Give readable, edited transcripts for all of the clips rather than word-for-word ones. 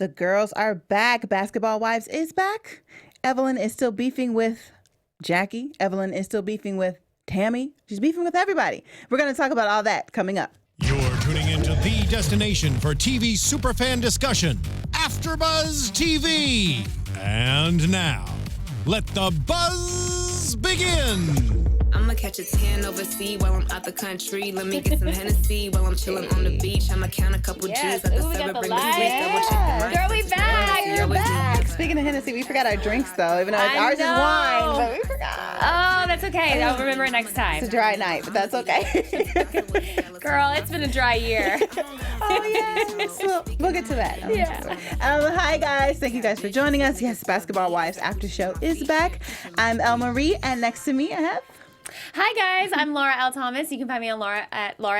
The girls are back. Basketball Wives is back. Evelyn is still beefing with Jackie. Evelyn is still beefing with Tammy. She's beefing with everybody. We're going to talk about all that coming up. You're tuning into the destination for TV superfan discussion, AFTERBUZZ TV. And now, let the buzz begin. I'ma catch a tan overseas while I'm out the country. Let me get some Hennessy while I'm chilling on the beach. I'ma count a couple G's at the seven, bring the sweet, double check the Girl, we back. You're back. Speaking of Hennessy, we forgot our drinks though, even though ours is wine, but we forgot. Oh, that's okay. I'll remember it next time. It's a dry night, but that's okay. Girl, it's been a dry year. Oh, yes. We'll get to that. Hi, guys. Thank you guys for joining us. Yes, Basketball Wives After Show is back. I'm Elle Marie, and next to me I have... Hi guys, I'm Laura L. Thomas. You can find me on Laura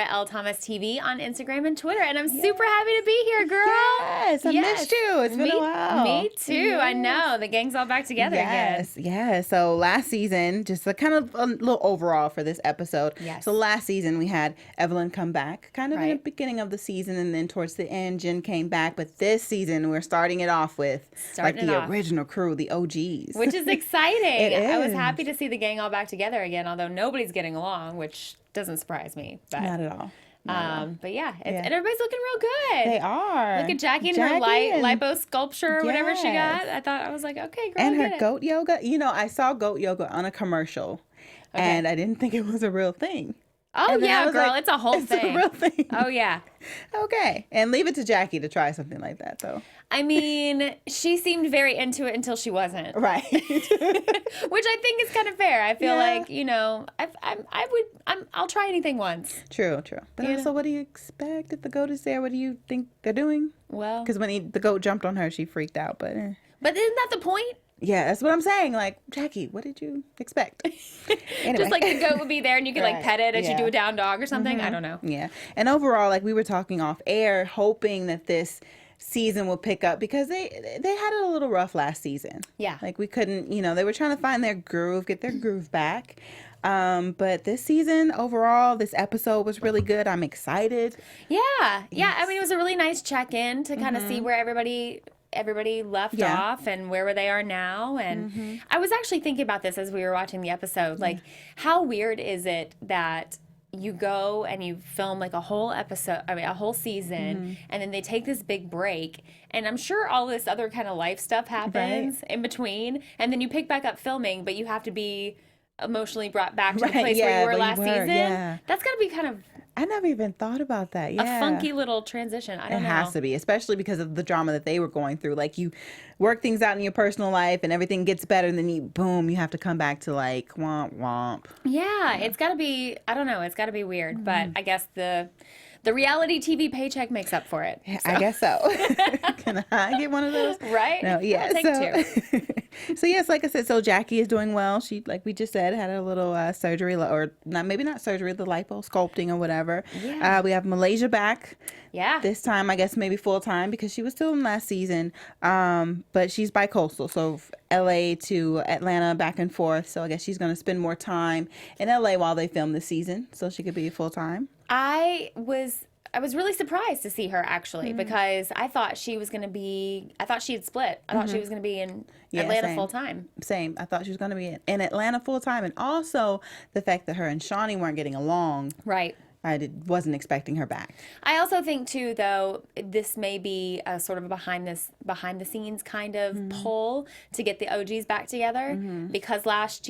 L. Thomas TV on Instagram and Twitter. And I'm super happy to be here, girl. Yes, I missed you. It's been a while. Me too. Yes. I know. The gang's all back together again. Yes. So last season, just a kind of a little overall for this episode. Yes. So last season we had Evelyn come back kind of in the beginning of the season, and then towards the end Jen came back. But this season we're starting it off with the original crew, the OGs. Which is exciting. It is. I was happy to see the gang all back together again, although nobody's getting along, which doesn't surprise me. But, Not at all. But and everybody's looking real good. They are. Look at Jackie and her lipo sculpture or whatever she got. I was like, okay, girl. And her goat yoga. You know, I saw goat yoga on a commercial, and I didn't think it was a real thing. Oh, yeah, girl. Like, it's a whole thing. It's a real thing. Oh, yeah. Okay. And leave it to Jackie to try something like that, though. I mean, she seemed very into it until she wasn't. Right. Which I think is kind of fair. I feel like, you know, I'll try anything once. True. But also, what do you expect if the goat is there? What do you think they're doing? Well. Because when the goat jumped on her, she freaked out. But isn't that the point? Yeah, that's what I'm saying. Like, Jackie, what did you expect? Anyway. Just like the goat would be there and you could like pet it and she'd do a down dog or something. Mm-hmm. I don't know. Yeah. And overall, like we were talking off air, hoping that this season will pick up because they had it a little rough last season. Yeah. Like we couldn't, you know, they were trying to find their groove, get their groove back. But this season overall, this episode was really good. I'm excited. Yeah. I mean, it was a really nice check-in to kind of see where everybody left off and where they are now. And I was actually thinking about this as we were watching the episode. Like, how weird is it that you go and you film like a whole season, and then they take this big break, and I'm sure all this other kind of life stuff happens in between, and then you pick back up filming, but you have to be emotionally brought back to the place where you were last season. Yeah. That's got to be kind of... I never even thought about that. Yeah. A funky little transition. I don't know. It has to be, especially because of the drama that they were going through. Like, you work things out in your personal life and everything gets better, and then you have to come back to like womp womp. Yeah, it's got to be, I don't know, it's got to be weird, but I guess the reality TV paycheck makes up for it. So. I guess so. Can I get one of those? Right? No, yeah. I'll take two. So yes, like I said, so Jackie is doing well. She, like we just said, had a little surgery, or maybe not surgery, the lipo sculpting or whatever. Yeah. We have Malaysia back. Yeah. This time, I guess maybe full time because she was still in last season. But she's bi-coastal, so LA to Atlanta, back and forth. So I guess she's going to spend more time in LA while they film this season, so she could be full time. I was really surprised to see her actually because I thought she was going to be, I thought she had split. I thought she was going to be in Atlanta full time. Same. I thought she was going to be in Atlanta full time. And also the fact that her and Shawnee weren't getting along. Right. Wasn't expecting her back. I also think too, though, this may be a sort of a behind the scenes kind of pull to get the OGs back together because last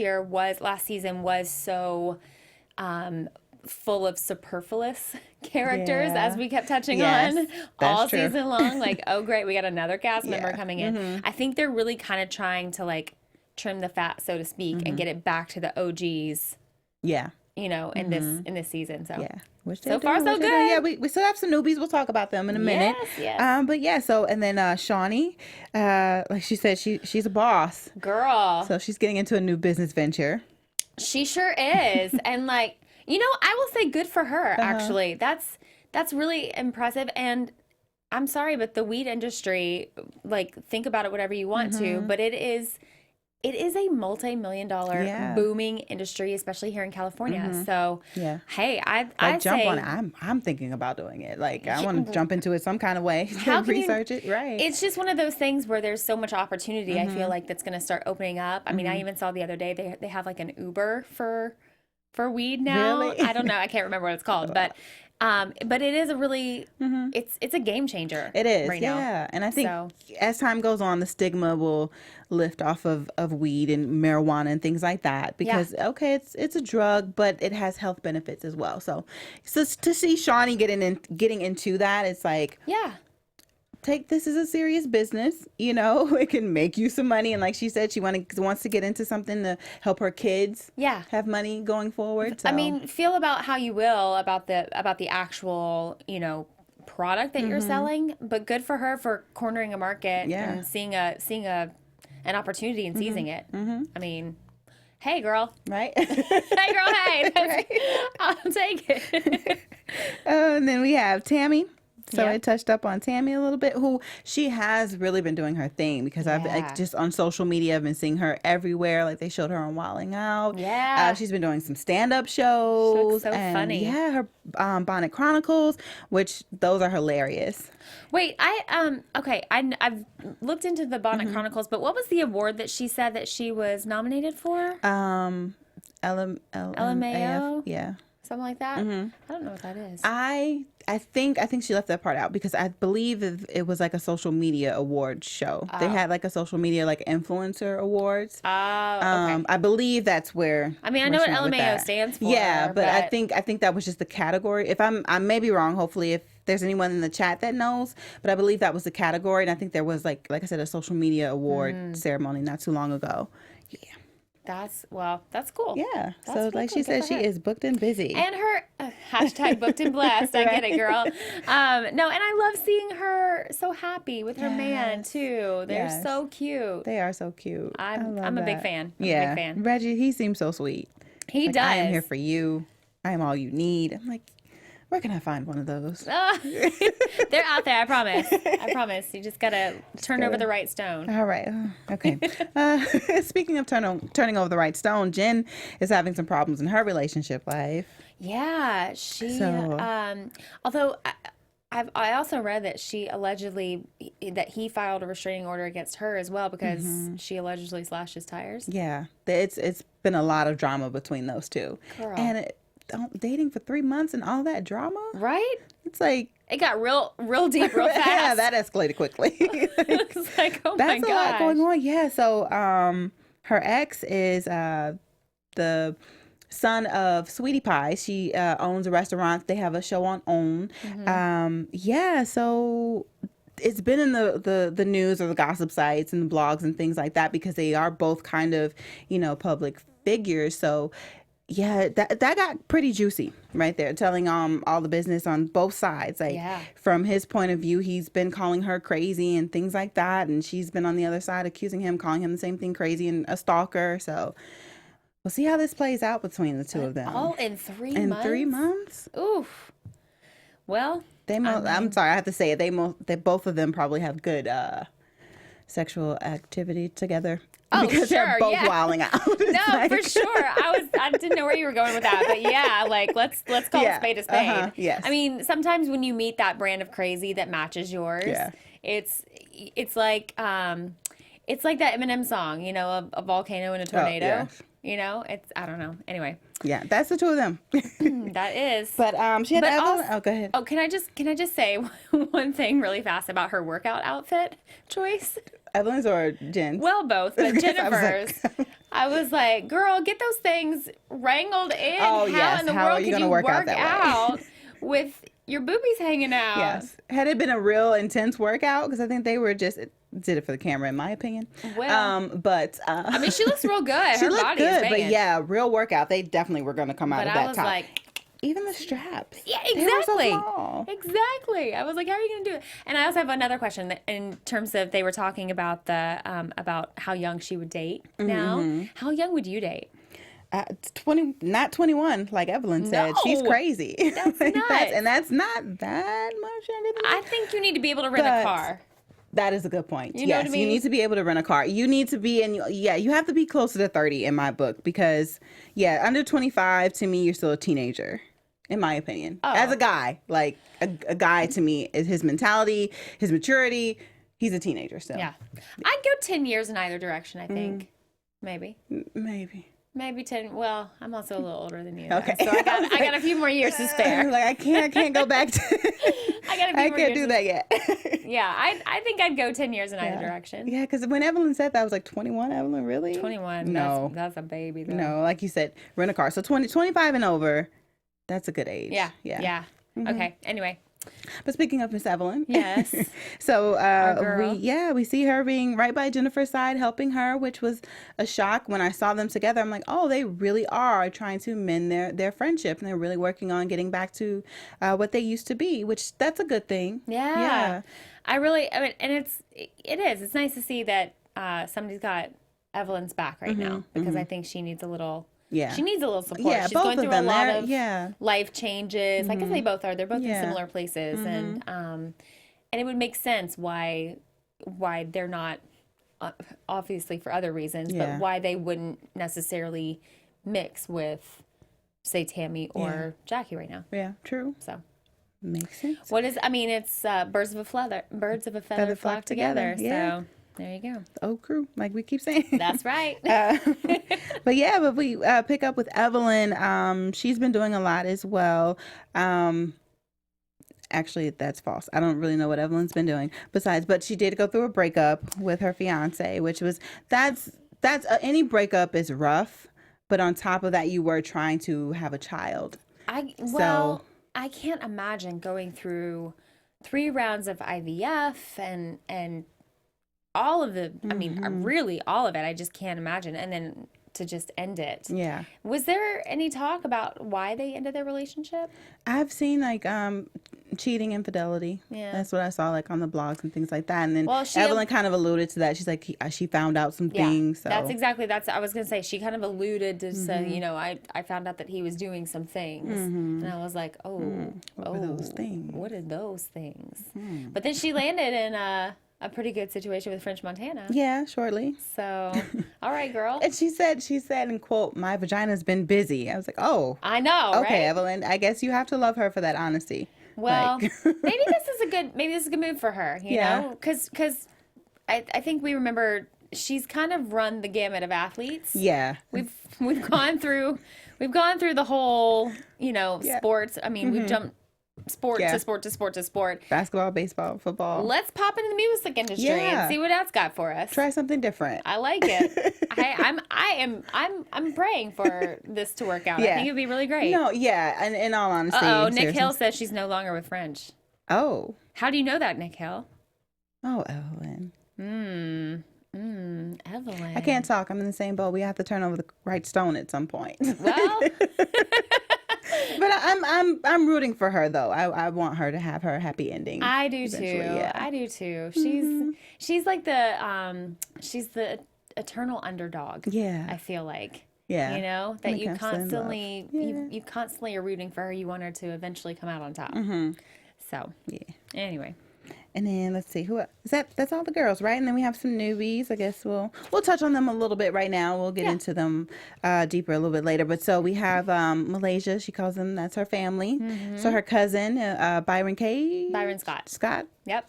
season was so full of superfluous characters, as we kept touching on all season long. Like, oh great, we got another cast member coming in. I think they're really kind of trying to like trim the fat, so to speak, and get it back to the OGs. Yeah. You know, in this season. So so far so good. Yeah, we still have some newbies. We'll talk about them in a minute. Yes. But yeah, so and then Shawnee, like she said, she's a boss. Girl. So she's getting into a new business venture. She sure is. And like, you know, I will say good for her, actually. That's really impressive. And I'm sorry, but the weed industry, like, think about it whatever you want to, but it is it is a multi-million-dollar Yeah. booming industry, especially here in California. So, Yeah. hey, I Like jump say, on it. I'm thinking about doing it. Like I want to jump into it some kind of way. How can you- research it, right? it's just one of those things where there's so much opportunity. I feel like that's going to start opening up. I mean, I even saw the other day they have like an Uber for weed now. Really? I don't know. I can't remember what it's called, but it is a really it's a game changer. It is, right yeah. now. And I think So- as time goes on, the stigma will lift off of weed and marijuana and things like that because okay, it's a drug, but it has health benefits as well. So to see Shawnee getting into that, it's like Yeah. take this as a serious business. You know, it can make you some money, and like she said, she wants to get into something to help her kids. Yeah. Have money going forward. So. I mean, feel about how you will about the actual, product that you're selling, but good for her for cornering a market Yeah. and seeing an opportunity and seizing it. I mean, hey girl. right. Hey girl, hey. I'll take it. And then we have Tammy. So Yeah. I touched up on Tammy a little bit, who she has really been doing her thing because I've Yeah. just on social media, I've been seeing her everywhere. Like they showed her on Wilding Out. Yeah. She's been doing some stand-up shows. so and funny. Yeah, her Bonnet Chronicles, which those are hilarious. Wait, I've looked into the Bonnet Chronicles, but what was the award that she said that she was nominated for? LMAO. Yeah. Something like that? I don't know what that is. I think she left that part out because I believe it was like a social media award show. They had like a social media like influencer awards. Oh, okay. I believe that's where. I mean, I where know what she went with LMAO that. stands for. Yeah, but I think that was just the category. If I may be wrong. Hopefully, if there's anyone in the chat that knows, but I believe that was the category, and I think there was like I said, a social media award ceremony not too long ago. Yeah. That's cool. Yeah. That's So really like cool. she Good said, for she her. is booked and busy. And her hashtag booked and blessed. I get it, girl. No, and I love seeing her so happy with her man too. They're Yes. so cute. They are so cute. I'm a big fan. I'm a Yeah. big fan. Reggie, he seems so sweet. He Like, does. I am here for you. I am all you need. I'm like, where can I find one of those? They're out there. I promise. I promise. You just gotta turn over the right stone. All right. Okay. Speaking of turning over the right stone, Jen is having some problems in her relationship life. Yeah, she. So- Although I also read that he filed a restraining order against her as well because she allegedly slashed his tires. Yeah. It's been a lot of drama between those two. Girl. And dating for 3 months and all that drama. Right? It's like. It got real deep, real fast. Yeah, that escalated quickly. It's like, oh my That's a lot gosh. going on. Yeah. So her ex is the son of Sweetie Pie. She owns a restaurant. They have a show on OWN. Yeah. So it's been in the news or the gossip sites and the blogs and things like that because they are both kind of, public figures. So yeah, that got pretty juicy right there, telling all the business on both sides. Like from his point of view, he's been calling her crazy and things like that, and she's been on the other side accusing him, calling him the same thing, crazy and a stalker. So we'll see how this plays out between the two of them. All in 3 months? In 3 months? Oof. Well, I'm sorry, I have to say it. They both of them probably have good sexual activity together. Oh, because sure, they're both yeah. wilding out. It's no, like- for sure. I didn't know where you were going with that, but yeah, like let's call a spade a spade. Yes. I mean, sometimes when you meet that brand of crazy that matches yours, it's like that Eminem song, a volcano and a tornado. yes. It's I don't know. Anyway, Yeah, that's the two of them. that is. But she had But Evelyn. also- Go ahead. Oh, can I just say one thing really fast about her workout outfit choice? Evelyn's or Jen's? Well, both, but I was like- Jennifer's. I was like, girl, get those things wrangled in. Oh, How yes. in the How world are you could gonna you work work out that way? out with your boobies hanging out? Yes. Had it been a real intense workout, because I think they were just did it for the camera, in my opinion. Well, but I mean, she looks real good. she Her looked body is good, but banging. yeah, real workout. They definitely were going to come out But of I that was top. like, Even the straps. yeah, They were so exactly. small. Exactly. I was like, how are you going to do it? And I also have another question that in terms of they were talking about about how young she would date now. Mm-hmm. How young would you date? 20, not 21, like Evelyn said. She's No, crazy. that's Like, nuts. and that's not that much younger than I think you need to be able to rent a But- car. That is a good point. You know yes, what I mean? you need to be able to rent a car. You need to be you have to be closer to 30 in my book because under 25 to me you're still a teenager. In my opinion, as a guy, like a guy to me is his mentality, his maturity. He's a teenager still. Yeah, I'd go 10 years in either direction. I think maybe 10. Well, I'm also a little older than you. Okay, So I got a few more years to spare. Like I can't go back to. I got a few I more can't years do to- that yet. Yeah, I think I'd go 10 years in either direction. Yeah, because when Evelyn said that, I was like, 21, Evelyn, really? 21. No, that's a baby though. no, like you said, rent a car. So 25 and over. That's a good age. Yeah. Okay. Anyway. But speaking of Miss Evelyn, Yes. so girl. we see her being right by Jennifer's side, helping her, which was a shock when I saw them together. I'm like, oh, they really are trying to mend their friendship, and they're really working on getting back to what they used to be, which that's a good thing. Yeah. I mean, and it's nice to see that somebody's got Evelyn's back right now because I think she needs a little. Yeah. She needs a little support. Yeah, She's both going of through them. a lot They're- of life changes. I guess they both are. They're both in similar places, and it would make sense why they're not, obviously for other reasons, but why they wouldn't necessarily mix with, say, Tammy or Jackie right now. Yeah, true. So Makes sense. it's birds of a feather flock together. Yeah. So there you go. Oh, crew, like we keep saying. That's right. But we pick up with Evelyn. She's been doing a lot as well. Actually, that's false. I don't really know what Evelyn's been doing but she did go through a breakup with her fiance, which was that's any breakup is rough. But on top of that, you were trying to have a child. I can't imagine going through 3 rounds of IVF and all of the, I mean, really all of it. I just can't imagine. And then to just end it. Yeah. Was there any talk about why they ended their relationship? I've seen like cheating, infidelity. Yeah. That's what I saw like on the blogs and things like that. And then Well, Evelyn kind of alluded to that. She's like she found out some things. So. That's I was going to say, she kind of alluded to say, you know, I found out that he was doing some things. And I was like, what were those things? What are those things? But then she landed in a pretty good situation with French Montana. Yeah, shortly. So, all right, girl. And she said, and quote, "My vagina's been busy." I was like, oh. I know, Okay, right? Evelyn, I guess you have to love her for that honesty. Well, Like- maybe this is a good move for her, you know? Because I think we remember she's kind of run the gamut of athletes. Yeah. We've gone through the whole, you know, sports. I mean, we've jumped sport to sport to sport to sport. Basketball, baseball, football. Let's pop into the music industry and see what that's got for us. Try something different. I like it. I'm praying for this to work out. I think it'd be really great. No, yeah, and in all honesty. Nick seriously. Hill says she's no longer with French. Oh. How do you know that, Nick Hill? Oh, Evelyn. Evelyn. I can't talk. I'm in the same boat. We have to turn over the right stone at some point. Well, But I'm rooting for her though. I want her to have her happy ending. I do too. Yeah. I do too. She's like she's the eternal underdog. Yeah. I feel like. Yeah. You know, that When it you comes to constantly love. you constantly are rooting for her. You want her to eventually come out on top. So Yeah. anyway. And then let's see who is that. That's all the girls, right? And then we have some newbies. I guess we'll touch on them a little bit right now. We'll get into them deeper a little bit later. But so we have Malaysia. She calls them, that's her family. So her cousin Byron Scott. Scott. Yep.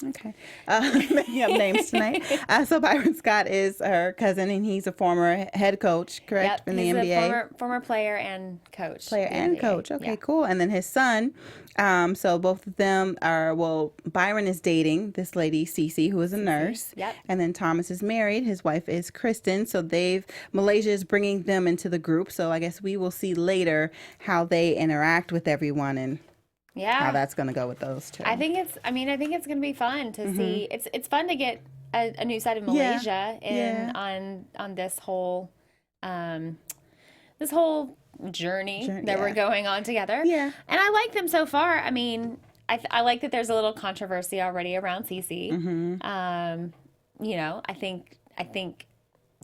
Okay. Making up names tonight. So Byron Scott is her cousin, and he's a former head coach, correct, Yep. in the He's NBA. a former player and coach. Player in and the coach. NBA. Okay, Yeah. cool. And then his son. So both of them are, Byron is dating this lady, Cece, who is a nurse. Yep. And then Thomas is married. His wife is Kristen. So Malaysia is bringing them into the group. So I guess we will see later how they interact with everyone and how that's going to go with those two. I think it's going to be fun to see. It's fun to get a new side of Malaysia on this whole journey that we're going on together. Yeah. And I like them so far. I mean, I like that there's a little controversy already around Cece. You know, I think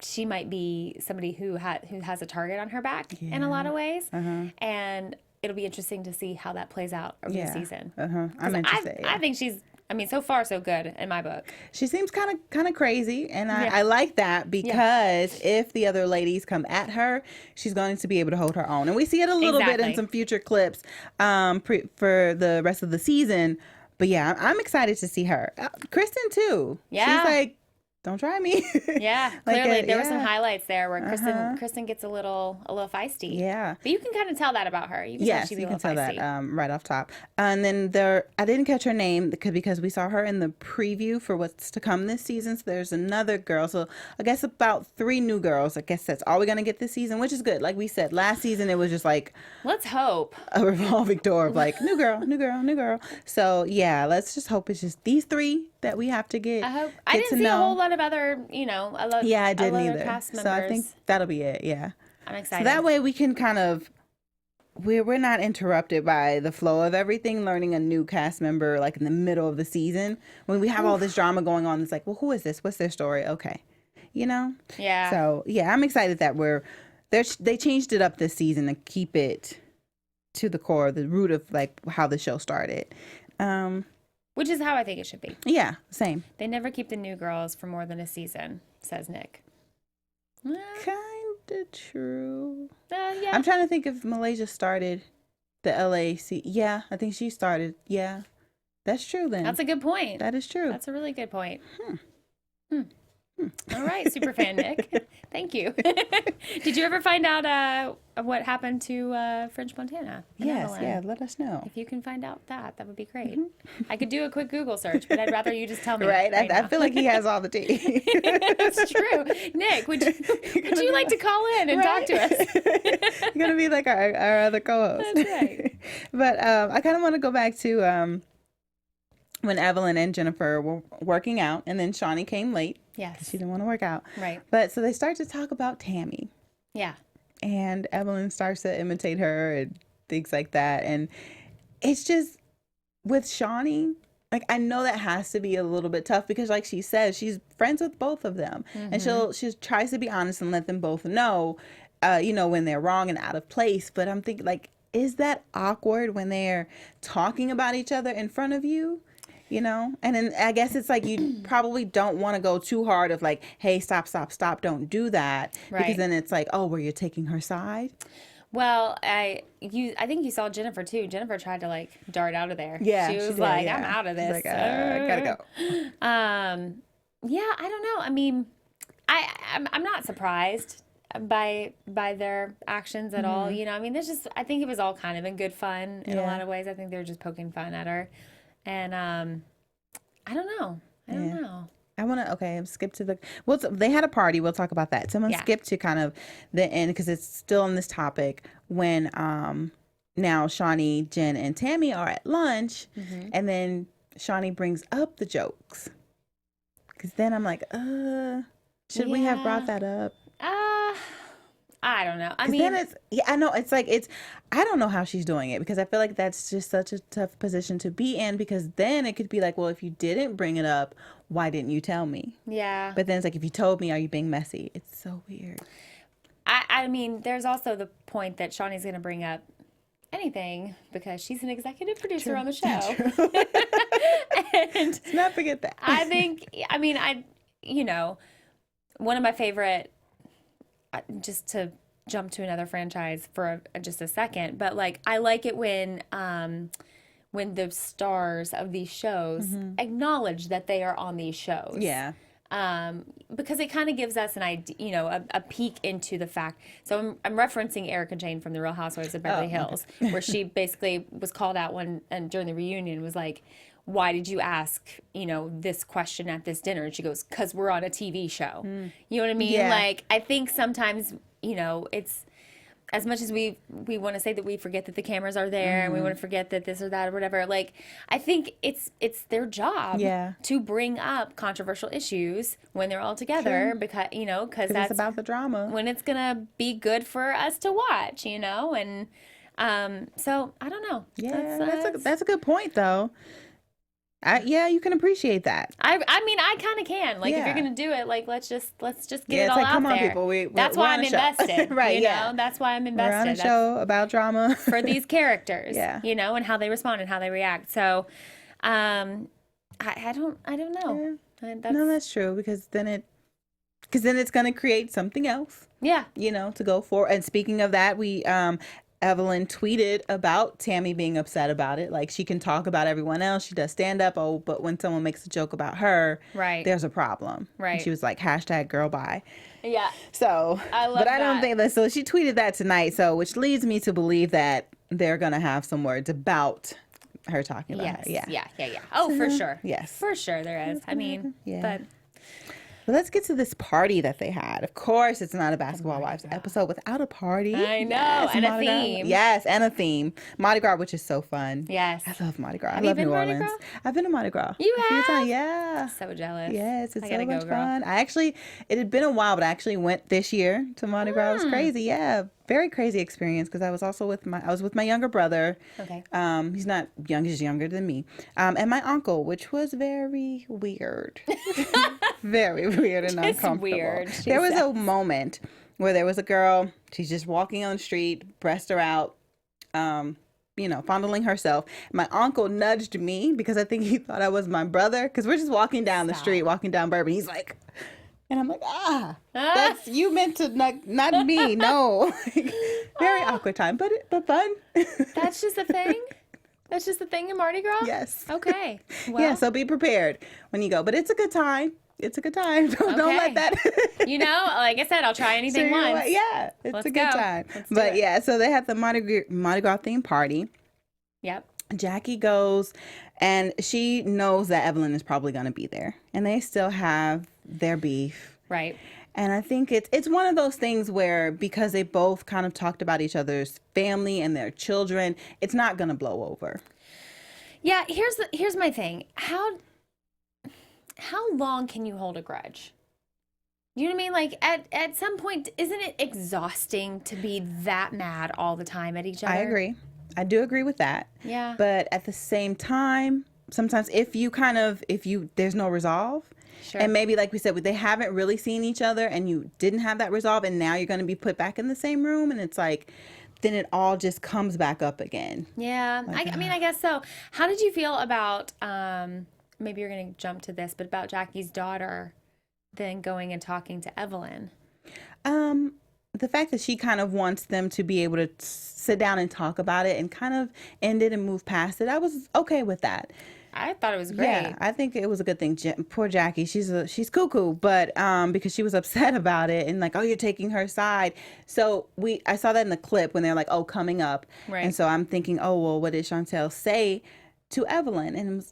she might be somebody who has a target on her back in a lot of ways. And it'll be interesting to see how that plays out over the season. I'm interested. I think she's I mean, so far so good in my book. She seems kind of crazy, and I like that because if the other ladies come at her, she's going to be able to hold her own. And we see it a little bit in some future clips for the rest of the season. But yeah, I'm excited to see her. Kristen too. Yeah. She's like, don't try me. Yeah, clearly there were some highlights there where Kristen gets a little feisty. Yeah, but you can kind of tell that about her. You can tell she'd be a little feisty. Yes, you can tell that right off top. And then I didn't catch her name because we saw her in the preview for what's to come this season. So there's another girl. So I guess about 3 new girls. I guess that's all we're gonna get this season, which is good. Like we said last season, it was just like, let's hope, a revolving door of like new girl, new girl, new girl. So yeah, let's just hope it's just these 3 that we have to get. I hope. I didn't see a whole lot of other, I didn't either. Cast members. So I think that'll be it. Yeah, I'm excited. So that way we can kind of we're not interrupted by the flow of everything. Learning a new cast member like in the middle of the season when we have all this drama going on. It's like, well, who is this? What's their story? Okay, Yeah. So yeah, I'm excited that they changed it up this season to keep it to the core, the root of like how the show started. Which is how I think it should be. Yeah, same. They never keep the new girls for more than a season, says Nick. Kinda true. Yeah. I'm trying to think if Malaysia started the LAC. Yeah, I think she started. Yeah, that's true then. That's a good point. That is true. That's a really good point. All right, superfan Nick. Thank you. Did you ever find out what happened to French Montana? Yes, Evelyn? yeah, let us know. If you can find out that would be great. I could do a quick Google search, but I'd rather you just tell me. Right, I feel like he has all the tea. That's true. Nick, would you like to call in and talk to us? You're going to be like our other co-host. That's right. But I kind of want to go back to when Evelyn and Jennifer were working out, and then Shawnee came late. Yes. She didn't want to work out. Right. But so they start to talk about Tammy. Yeah. And Evelyn starts to imitate her and things like that. And it's just, with Shawnee, like, I know that has to be a little bit tough because, like she says, she's friends with both of them. And she tries to be honest and let them both know, when they're wrong and out of place. But I'm thinking, like, is that awkward when they're talking about each other in front of you? And then I guess it's like you probably don't want to go too hard of like, hey, stop, don't do that. Right. Because then it's like, oh, where you're taking her side. Well, I think you saw Jennifer too. Jennifer tried to like dart out of there. Yeah, she was did, like, yeah. I'm out of this. She's like, I gotta go. Yeah, I don't know. I mean, I'm not surprised by their actions at all. I mean, I think it was all kind of in good fun in a lot of ways. I think they were just poking fun at her. And I don't know. I don't know. I want to, skip to they had a party. We'll talk about that. So I'm going to skip to kind of the end because it's still on this topic when now Shawnee, Jen, and Tammy are at lunch. And then Shawnee brings up the jokes. Because then I'm like, should we have brought that up? I don't know. I mean, then I know it's like I don't know how she's doing it because I feel like that's just such a tough position to be in because then it could be like, well, if you didn't bring it up, why didn't you tell me? Yeah. But then it's like, if you told me, are you being messy? It's so weird. I mean, there's also the point that Shawnee's going to bring up anything because she's an executive producer on the show. And let's not forget that. One of my favorite, just to jump to another franchise for just a second, but like I like it when the stars of these shows acknowledge that they are on these shows. Yeah. Because it kind of gives us an idea, a peek into the fact. So I'm referencing Erica Jane from The Real Housewives of Beverly Hills, where she basically was called out during the reunion was like, why did you ask, this question at this dinner? And she goes, 'cause we're on a TV show. You know what I mean? Yeah. Like, I think sometimes, it's as much as we want to say that we forget that the cameras are there and we want to forget that this or that or whatever. Like, I think it's their job to bring up controversial issues when they're all together because that's it's about the drama. When it's going to be good for us to watch, and so I don't know. Yeah, that's a good point though. You can appreciate that. I mean, I kind of can. Like, if you're gonna do it, like, let's just get it all like, out come on, there. People. That's why I'm invested. Right? That's why I'm invested. We're on a show about drama for these characters. Yeah. And how they respond and how they react. So, I don't know. No, that's true because then it's going to create something else. Yeah. To go for. And speaking of that, we Evelyn tweeted about Tammy being upset about it. Like, she can talk about everyone else. She does stand up. Oh, but when someone makes a joke about her, right, there's a problem. Right. And she was like, #girlbye. Yeah. So, I love but I that. don't think that. So she tweeted that tonight. So, which leads me to believe that they're going to have some words about her talking about her. Yeah. Oh, for sure. Yes. For sure there is. I mean, but let's get to this party that they had. Of course, it's not a Basketball Wives episode without a party. I know, Yes, and a Mardi Gras. theme. Yes, and a theme. Mardi Gras, which is so fun. Yes. I love Mardi Gras. Have I love you been New to Mardi Orleans. Gras? I've been to Mardi Gras. You a few have? times. Yeah. So jealous. Yes, it's I so gotta much go, girl. fun. It had been a while, but I actually went this year to Mardi Gras. It was crazy. Yeah, very crazy experience because I was also with my younger brother. Okay. He's not young; he's younger than me. And my uncle, which was very weird, very weird and uncomfortable. Weird, There was a moment where there was a girl. She's just walking on the street, breasts are out. Fondling herself. My uncle nudged me because I think he thought I was my brother because we're just walking down the street, walking down Bourbon. He's like, and I'm like, that's you meant to not me. No, very awkward time, but fun. That's just a thing? That's just a thing in Mardi Gras? Yes. Okay. Well, Yeah, so be prepared when you go. But it's a good time. It's a good time. Don't let that. Like I said, I'll try anything once. Yeah, it's Let's a good go. time. Let's do But it. yeah, so they had the Mardi Gras themed party. Yep. Jackie goes, and she knows that Evelyn is probably going to be there, and they still have their beef. Right. And I think it's one of those things where because they both kind of talked about each other's family and their children, it's not going to blow over. Yeah, here's my thing. How long can you hold a grudge? You know what I mean? Like at some point, isn't it exhausting to be that mad all the time at each other? I agree. I do agree with that. Yeah. But at the same time, sometimes if there's no resolve, Sure. and maybe like we said, they haven't really seen each other and you didn't have that resolve and now you're going to be put back in the same room and it's like, then it all just comes back up again. Yeah. I mean, I guess so. How did you feel about, maybe you're going to jump to this, but about Jackie's daughter then going and talking to Evelyn? The fact that she kind of wants them to be able to sit down and talk about it and kind of end it and move past it, I was okay with that. I thought it was great. Yeah, I think it was a good thing. Poor Jackie, she's cuckoo, but because she was upset about it and like, oh, you're taking her side. So I saw that in the clip when they're like, oh, coming up, Right. And so I'm thinking, oh, well, what did Chantel say to Evelyn? And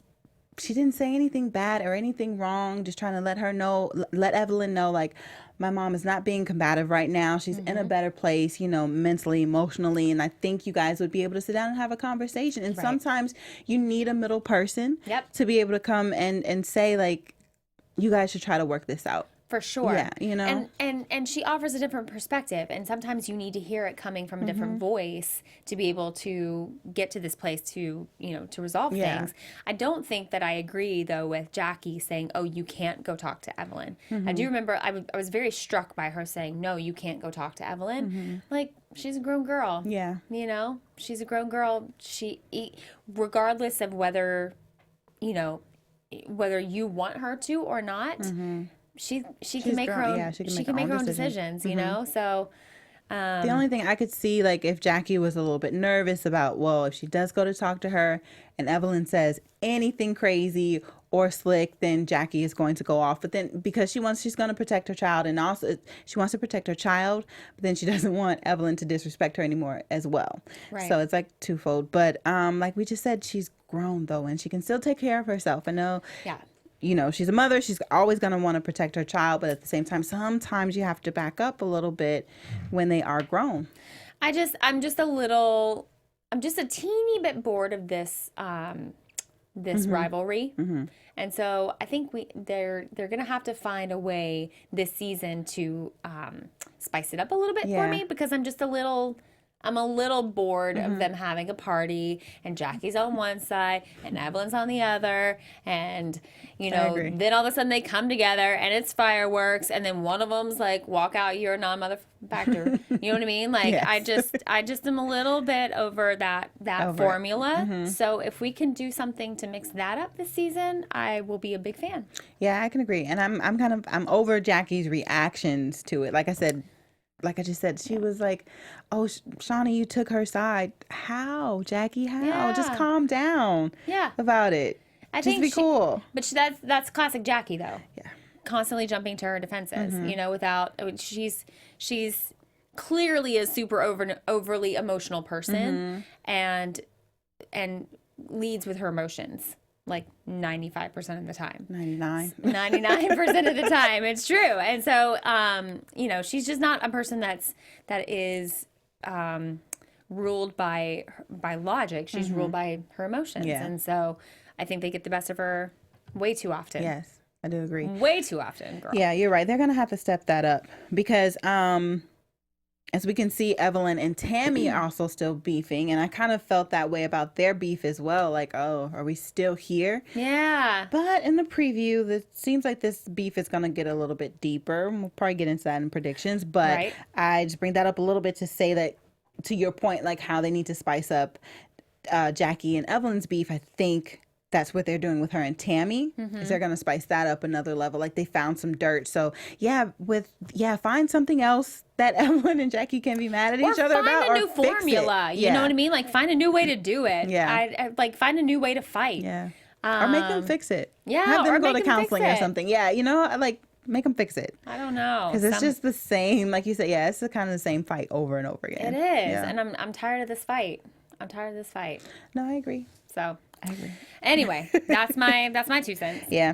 she didn't say anything bad or anything wrong. Just trying to let Evelyn know, like, my mom is not being combative right now. She's in a better place, mentally, emotionally. And I think you guys would be able to sit down and have a conversation. And sometimes you need a middle person to be able to come and say, like, you guys should try to work this out. For sure. Yeah, And she offers a different perspective, and sometimes you need to hear it coming from a different voice to be able to get to this place to resolve things. I don't think that I agree though with Jackie saying, "Oh, you can't go talk to Evelyn." I do remember I was very struck by her saying, "No, you can't go talk to Evelyn." Like, she's a grown girl. Yeah. She's a grown girl. Regardless of whether you want her to or not. She can make her own. She can make her own decisions. So the only thing I could see, like, if Jackie was a little bit nervous about, well, if she does go to talk to her and Evelyn says anything crazy or slick, then Jackie is going to go off. But then because she's going to protect her child, and also she wants to protect her child, but then she doesn't want Evelyn to disrespect her anymore as well. Right. So it's like twofold. But like we just said, she's grown though, and she can still take care of herself. I know. Yeah. She's a mother. She's always going to want to protect her child. But at the same time, sometimes you have to back up a little bit when they are grown. I'm just a teeny bit bored of this rivalry. And so I think they're going to have to find a way this season to spice it up a little bit for me, because I'm just a little I'm a little bored of them having a party and Jackie's on one side and Evelyn's on the other, and you know, then all of a sudden they come together and it's fireworks, and then one of them's like, "Walk out, you're a non-motherfucker." You know what I mean? Like, Yes. I just am a little bit over that formula. So if we can do something to mix that up this season, I will be a big fan. Yeah, I can agree, and I'm over Jackie's reactions to it. Like I just said, she was like, "Oh, Shawnee, you took her side. How, Jackie? How? Yeah. Just calm down. Yeah. About it. I Just think be cool." But that's classic Jackie, though. Yeah. Constantly jumping to her defenses, you know, she's clearly a super overly emotional person, and leads with her emotions like 95% of the time. 99% of the time, it's true. And so, you know, she's just not a person that is ruled by logic. She's ruled by her emotions, and so I think they get the best of her way too often. Yes, I do agree. Way too often, girl. Yeah, you're right. They're gonna have to step that up because, as we can see, Evelyn and Tammy are also still beefing, and I kind of felt that way about their beef as well. Like, oh, are we still here? Yeah. But in the preview, it seems like this beef is gonna get a little bit deeper. We'll probably get into that in predictions, but I just bring that up a little bit to say that, to your point, like how they need to spice up Jackie and Evelyn's beef. I think that's what they're doing with her and Tammy, is they're going to spice that up another level. Like, they found some dirt. So find something else that Evelyn and Jackie can be mad at each other about, or find a new formula. You know what I mean? Like, find a new way to do it. Yeah. I like, find a new way to fight. Yeah. Or make them fix it. Yeah. Have them or go make to them counseling fix or it. something. Yeah. You know, like, make them fix it. I don't know. Because it's just the same, like you said, it's the kind of the same fight over and over again. It is. Yeah. And I'm tired of this fight. No, I agree. So. I agree. Anyway, that's my 2 cents. Yeah.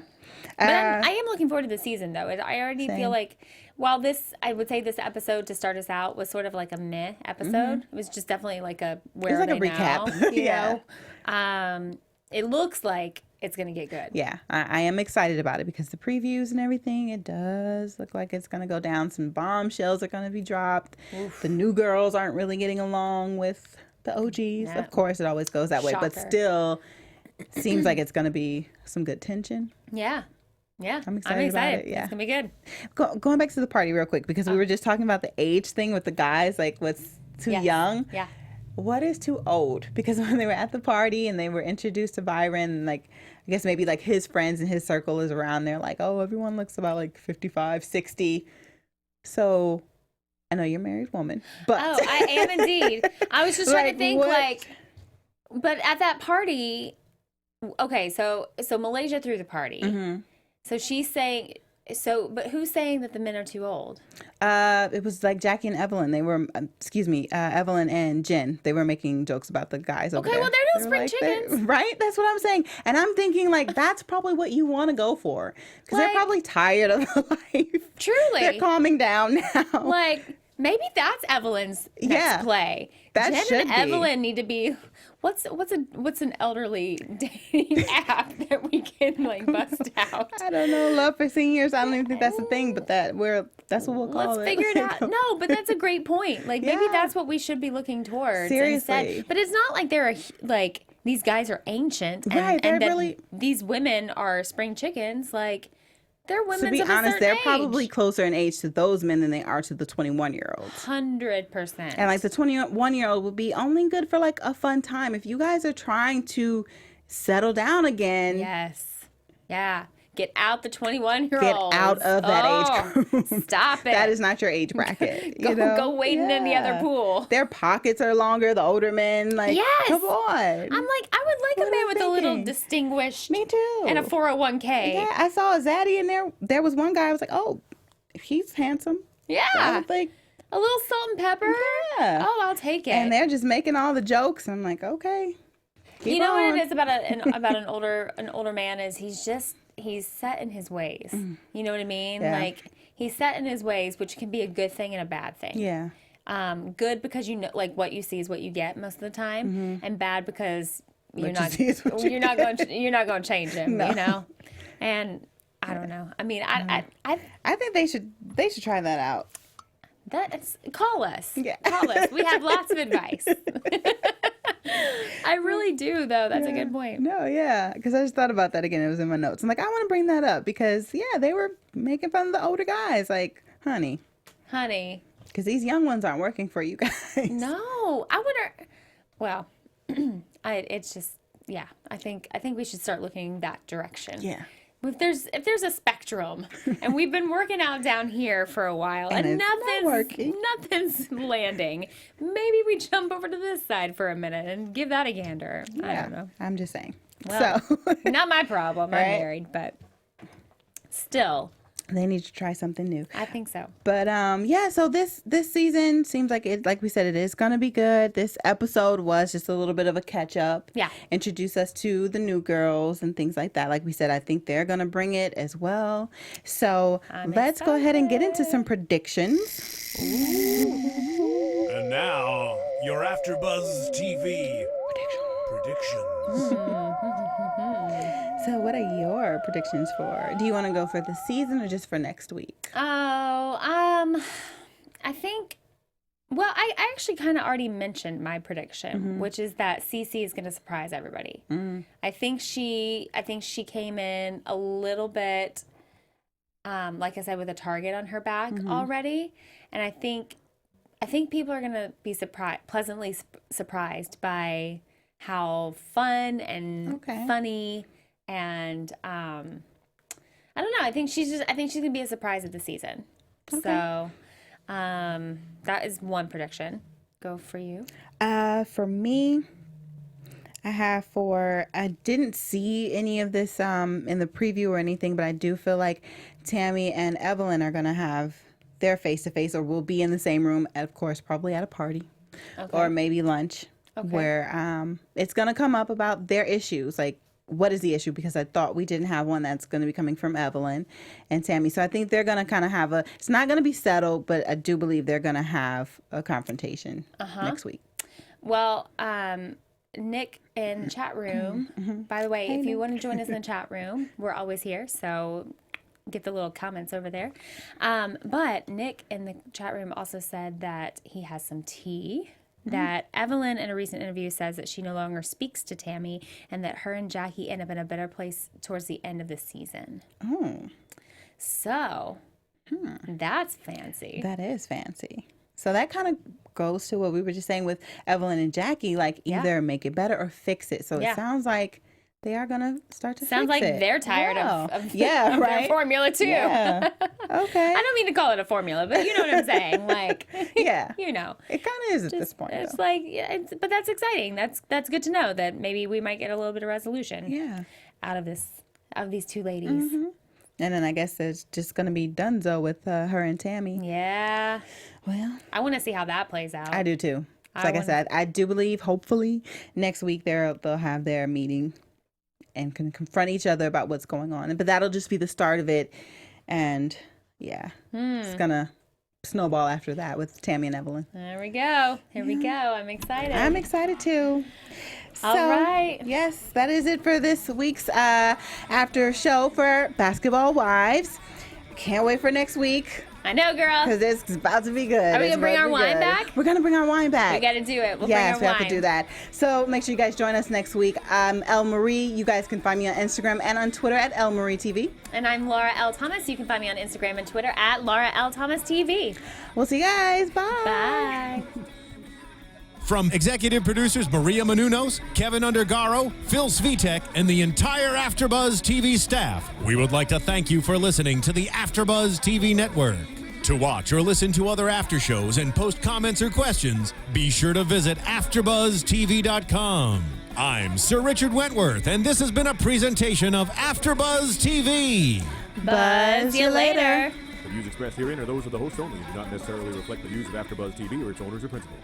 But I am looking forward to the season, though. I already feel like, while I would say this episode to start us out was sort of like a meh episode. It was just definitely like a where it was are like they a now, recap. you know? It looks like it's going to get good. Yeah, I am excited about it because the previews and everything, it does look like it's going to go down. Some bombshells are going to be dropped. Oof. The new girls aren't really getting along with the OGs. Yeah. Of course, it always goes that way, but still seems like it's going to be some good tension. Yeah. I'm excited about it. Yeah. It's going to be good. Going back to the party real quick, because we were just talking about the age thing with the guys, like what's too young. Yeah. What is too old? Because when they were at the party and they were introduced to Byron, like, I guess maybe like his friends and his circle is around there, like, oh, everyone looks about like 55, 60. So I know you're a married woman, but oh, I am indeed. I was just trying to think, but at that party, okay, so Malaysia threw the party. So she's saying, but who's saying that the men are too old? It was like Jackie and Evelyn. They were, Evelyn and Jen. They were making jokes about the guys over there. Okay, well, they're no spring like, chickens. Right? That's what I'm saying. And I'm thinking, like, that's probably what you want to go for. Because they're probably tired of the life. Truly. They're calming down now. Like, maybe that's Evelyn's next play. That Jen should and be. Evelyn need to be. What's an elderly dating app that we can like bust out? I don't know. Love for seniors. I don't even think that's a thing, but that's what we'll call it. Let's figure it out. No, but that's a great point. Like, maybe that's what we should be looking towards. Seriously. Instead. But it's not like like these guys are ancient Right, and that really, these women are spring chickens. Like, they're women. To be honest, they're probably age. closer in age to those men than they are to the 21-year-olds. 100%. And like the 21-year-old would be only good for like a fun time. If you guys are trying to settle down again. Yes. Yeah. Get out the 21-year-olds. Get out of that age group. Stop it. That is not your age bracket. Go wait in the other pool. Their pockets are longer, the older men. Like, come on. I'm like, I would like a man with a little distinguished. Me too. And a 401k. Yeah, I saw a zaddy in there. There was one guy I was like, oh, he's handsome. Yeah. So I was like, a little salt and pepper. Yeah. Oh, I'll take it. And they're just making all the jokes. I'm like, okay. You know what it is about an older man is he's set in his ways. You know what I mean? Yeah. Like, he's set in his ways, which can be a good thing and a bad thing. Yeah. Good because you know, like, what you see is what you get most of the time, and bad because you're not going to change him. No. You know, and I don't know. I mean, I think they should try that out. Call us. Yeah. Call us. We have lots of advice. I really do, though. That's a good point. No, yeah, because I just thought about that again. It was in my notes. I'm like, I want to bring that up because, yeah, they were making fun of the older guys. Like, honey. Because these young ones aren't working for you guys. No. I wonder. Well, it's just, yeah. I think we should start looking that direction. Yeah. If there's a spectrum, and we've been working out down here for a while, and nothing's landing, maybe we jump over to this side for a minute and give that a gander. Yeah, I don't know. I'm just saying. Well, so not my problem. Right? I'm married, but still, they need to try something new. I think so. But yeah, so this season seems like we said, it is gonna be good. This episode was just a little bit of a catch up. Yeah. Introduce us to the new girls and things like that. Like we said, I think they're gonna bring it as well. So let's go ahead and get into some predictions. And now, your AfterBuzz TV predictions. So what are your predictions for? Do you want to go for the season or just for next week? Oh, I think. Well, I actually kind of already mentioned my prediction, which is that Cece is going to surprise everybody. I think she came in a little bit, like I said, with a target on her back already, and I think people are going to be pleasantly surprised by how fun and funny. And I don't know. I think she's gonna be a surprise of the season. Okay. So that is one prediction. Go for you. For me, I didn't see any of this in the preview or anything, but I do feel like Tammy and Evelyn are gonna have their face-to-face, or will be in the same room, of course, probably at a party or maybe lunch, where it's gonna come up about their issues, like, what is the issue? Because I thought we didn't have one that's going to be coming from Evelyn and Tammy. So I think they're going to kind of have it's not going to be settled, but I do believe they're going to have a confrontation next week. Well, Nick in chat room, by the way, if you want to join us in the chat room, we're always here. So get the little comments over there. But Nick in the chat room also said that he has some tea. That Evelyn, in a recent interview, says that she no longer speaks to Tammy, and that her and Jackie end up in a better place towards the end of the season. Oh. So, that's fancy. That is fancy. So that kind of goes to what we were just saying with Evelyn and Jackie, like either make it better or fix it. So it sounds like they are going to start to Sounds fix like it. they're tired of right? their formula, too. Yeah. Okay. I don't mean to call it a formula, but you know what I'm saying. Like, you know. It kind of is at this point, It's though. like, but that's exciting. That's good to know that maybe we might get a little bit of resolution out of these two ladies. And then I guess it's just going to be donezo with her and Tammy. Yeah. Well, I want to see how that plays out. I do, too. Like I said, I do believe, hopefully, next week they'll have their meeting and can confront each other about what's going on. But that'll just be the start of it. And it's going to snowball after that with Tammy and Evelyn. There we go. Here we go. I'm excited. I'm excited too. All right. Yes, that is it for this week's after show for Basketball Wives. Can't wait for next week. I know, girl. Because it's about to be good. Are we going to bring our wine back? We're going to bring our wine back. We got to do it. We'll bring our wine. Yes, we have to do that. So make sure you guys join us next week. I'm Elle Marie. You guys can find me on Instagram and on Twitter at Elle Marie TV. And I'm Laura L. Thomas. You can find me on Instagram and Twitter at Laura L. Thomas TV. We'll see you guys. Bye. Bye. From executive producers Maria Menounos, Keven Undergaro, Phil Svitek, and the entire AfterBuzz TV staff, we would like to thank you for listening to the AfterBuzz TV network. To watch or listen to other after shows and post comments or questions, be sure to visit AfterBuzzTV.com. I'm Sir Richard Wentworth, and this has been a presentation of AfterBuzz TV. Buzz you later. The views expressed herein are those of the host only and do not necessarily reflect the views of AfterBuzz TV or its owners or principals.